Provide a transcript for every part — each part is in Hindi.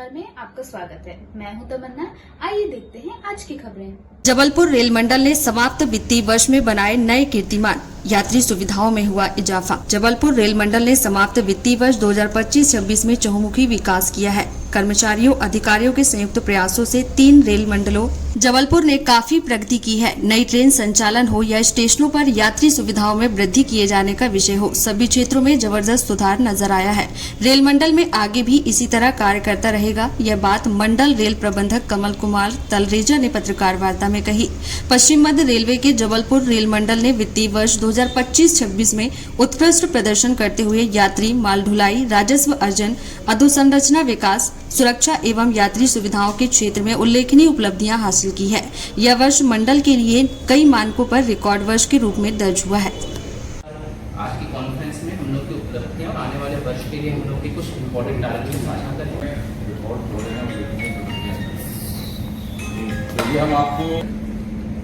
समाचार में आपका स्वागत है। मैं हूं तमन्ना। आइए देखते हैं आज की खबरें। जबलपुर रेल मंडल ने समाप्त वित्तीय वर्ष में बनाए नए कीर्तिमान, यात्री सुविधाओं में हुआ इजाफा। जबलपुर रेल मंडल ने समाप्त वित्तीय वर्ष 2025-26 में चहुमुखी विकास किया है। कर्मचारियों अधिकारियों के संयुक्त प्रयासों से 3 रेल मंडलों जबलपुर ने काफी प्रगति की है। नई ट्रेन संचालन हो या स्टेशनों पर यात्री सुविधाओं में वृद्धि किए जाने का विषय हो, सभी क्षेत्रों में जबरदस्त सुधार नजर आया है। रेल मंडल में आगे भी इसी तरह कार्य करता रहेगा। यह बात मंडल रेल प्रबंधक कमल कुमार तलरेजा ने पत्रकार वार्ता में कही। पश्चिम मध्य रेलवे के जबलपुर रेल मंडल ने वित्तीय वर्ष 2025-26 में उत्कृष्ट प्रदर्शन करते हुए यात्री, माल ढुलाई, राजस्व अर्जन, अधोसंरचना विकास, सुरक्षा एवं यात्री सुविधाओं के क्षेत्र में उल्लेखनीय उपलब्धियां हासिल की है। यह वर्ष मंडल के लिए कई मानकों पर रिकॉर्ड वर्ष के रूप में दर्ज हुआ है। आज की कॉन्फ्रेंस में हम लोग की उपलब्धियां और आने वाले वर्ष के लिए हम लोग के कुछ इम्पोर्टेंट टारगेट साझा करेंगे।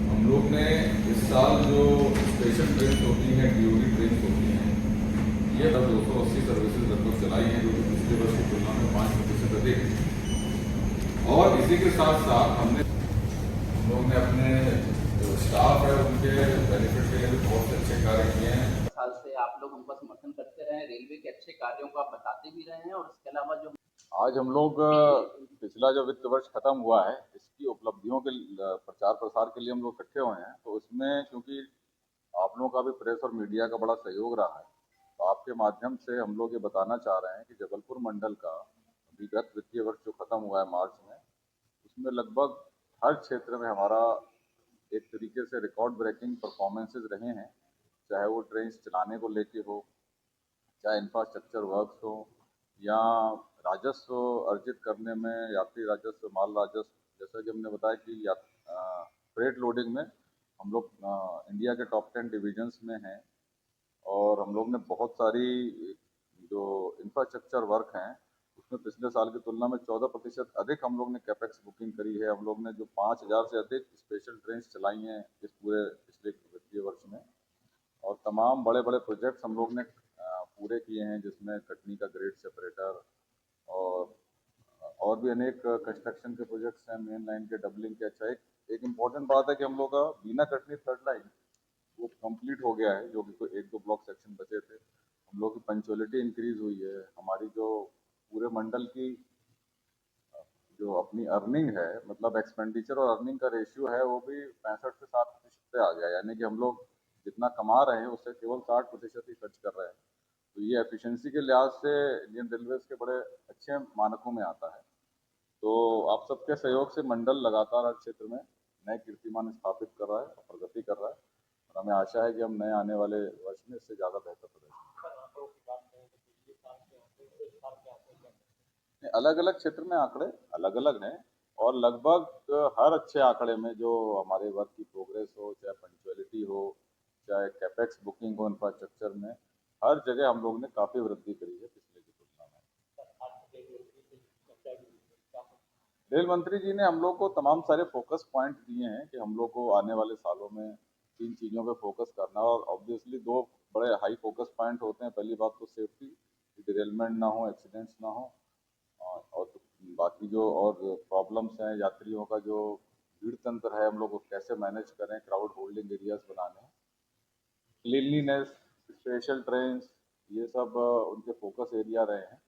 हम लोग ने इस साल जो स्पेशल ट्रेन होती हैं, डीओडी ट्रेन होती हैं, ये 280 सर्विसेज लगभग चलाई हैं, जो कि पिछले वर्ष की तुलना में 5% अधिक है। और इसी के साथ साथ हम लोग ने अपने जो स्टाफ है उनके बेनिफिट के लिए भी बहुत अच्छे कार्य किए हैं। साल से आप लोग हमका समर्थन करते रहे, रेलवे के अच्छे कार्यों को आप बताते भी रहे हैं। और इसके अलावा जो आज हम लोग पिछला जो वित्त वर्ष खत्म हुआ है, इसकी उपलब्धियों के प्रचार प्रसार के लिए हम लोग इकट्ठे हुए हैं। तो उसमें क्योंकि आप लोगों का भी प्रेस और मीडिया का बड़ा सहयोग रहा है, तो आपके माध्यम से हम लोग ये बताना चाह रहे हैं कि जबलपुर मंडल का विगत वित्तीय वर्ष जो खत्म हुआ है मार्च में, उसमें लगभग हर क्षेत्र में हमारा एक तरीके से रिकॉर्ड ब्रेकिंग परफॉर्मेंसेज रहे हैं। चाहे वो ट्रेन चलाने को लेके हो, चाहे इंफ्रास्ट्रक्चर वर्क्स हो, या राजस्व अर्जित करने में, यात्री राजस्व, माल राजस्व। जैसा कि हमने बताया कि फ्रेट लोडिंग में हम लोग इंडिया के टॉप 10 डिवीजन्स में हैं। और हम लोग ने बहुत सारी जो इंफ्रास्ट्रक्चर वर्क हैं उसमें पिछले साल की तुलना में 14% अधिक हम लोग ने कैपेक्स बुकिंग करी है। हम लोग ने जो 5000 से अधिक स्पेशल ट्रेन चलाई हैं इस पूरे पिछले वित्तीय वर्ष में। और तमाम बड़े बड़े प्रोजेक्ट्स हम लोग ने पूरे किए हैं, जिसमें कटनी का ग्रेड सेपरेटर और भी अनेक कंस्ट्रक्शन के प्रोजेक्ट्स हैं, मेन लाइन के डबलिंग के। अच्छा, एक इम्पॉर्टेंट बात है कि हम लोग का बीना कटनी थर्ड लाइन वो कंप्लीट हो गया है, जो कि कोई 1-2 ब्लॉक सेक्शन बचे थे। हम लोग की पंक्चुअलिटी इंक्रीज हुई है। हमारी जो पूरे मंडल की जो अपनी अर्निंग है, मतलब एक्सपेंडिचर और अर्निंग का रेशियो है, वो भी 65 से 7% पे आ गया। यानी कि हम लोग जितना कमा रहे हैं उससे केवल 60% ही खर्च कर रहे हैं। तो ये एफिशिएंसी के लिहाज से इंडियन रेलवेज के बड़े अच्छे मानकों में आता है। तो आप सबके सहयोग से मंडल लगातार हर क्षेत्र में नए कीर्तिमान स्थापित कर रहा है और प्रगति कर रहा है। और हमें आशा है कि हम नए आने वाले वर्ष में इससे ज़्यादा बेहतर प्रदर्शन। अलग अलग क्षेत्र में आंकड़े अलग अलग हैं, और लगभग हर अच्छे आंकड़े में जो हमारे वर्क की प्रोग्रेस हो, चाहे पंक्चुअलिटी हो, चाहे कैपेक्स बुकिंग हो, इंफ्रास्ट्रक्चर में, हर जगह हम लोग ने काफ़ी वृद्धि करी है पिछले की तुलना में। रेल मंत्री जी ने हम लोग को तमाम सारे फोकस पॉइंट दिए हैं कि हम लोग को आने वाले सालों में 3 चीज़ों पे फोकस करना। और ऑब्वियसली 2 बड़े हाई फोकस पॉइंट होते हैं। पहली बात तो सेफ्टी, डिरेलमेंट ना हो, एक्सीडेंट्स ना हो, और बाकी जो और प्रॉब्लम्स हैं, यात्रियों का जो भीड़ तंत्र है, हम लोग को कैसे मैनेज करें, क्राउड होल्डिंग एरियाज बनाने, क्लीनलीनेस, स्पेशल ट्रेन, ये सब उनके फोकस एरिया रहे हैं।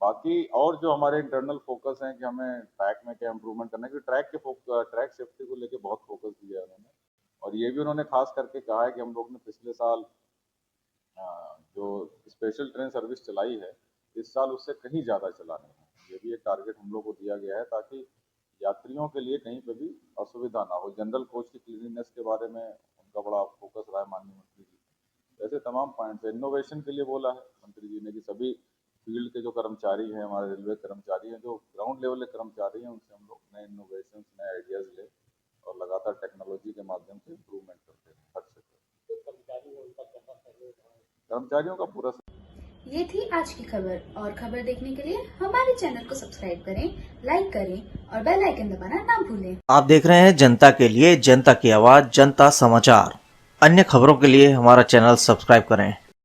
बाकी और जो हमारे इंटरनल फोकस हैं कि हमें ट्रैक में क्या इम्प्रूवमेंट करना है, क्योंकि ट्रैक सेफ्टी को लेके बहुत फोकस दिया है उन्होंने। और ये भी उन्होंने खास करके कहा है कि हम लोग ने पिछले साल जो स्पेशल ट्रेन सर्विस चलाई है, इस साल उससे कहीं ज़्यादा चलानी है। ये भी एक टारगेट हम लोग को दिया गया है, ताकि यात्रियों के लिए कहीं पे भी असुविधा ना हो। जनरल कोच की क्लीनिनेस के बारे में उनका बड़ा फोकस रहा है माननीय मंत्री जी। ऐसे तमाम पॉइंट्स है। इनोवेशन के लिए बोला है मंत्री जी ने कि सभी फील्ड के जो कर्मचारी हैं, हमारे रेलवे कर्मचारी हैं, जो ग्राउंड लेवल के कर्मचारी हैं, उनसे हम लोग नए इनोवेशन, नए आइडियाज़ ले और लगातार टेक्नोलॉजी के माध्यम से इम्प्रूवमेंट करते हैं हर क्षेत्र। कर्मचारियों का पूरा। ये थी आज की खबर। और खबर देखने के लिए हमारे चैनल को सब्सक्राइब करें, लाइक करें और बेल आइकन दबाना ना भूलें। आप देख रहे हैं जनता के लिए, जनता की आवाज, जनता समाचार। अन्य खबरों के लिए हमारा चैनल सब्सक्राइब करें।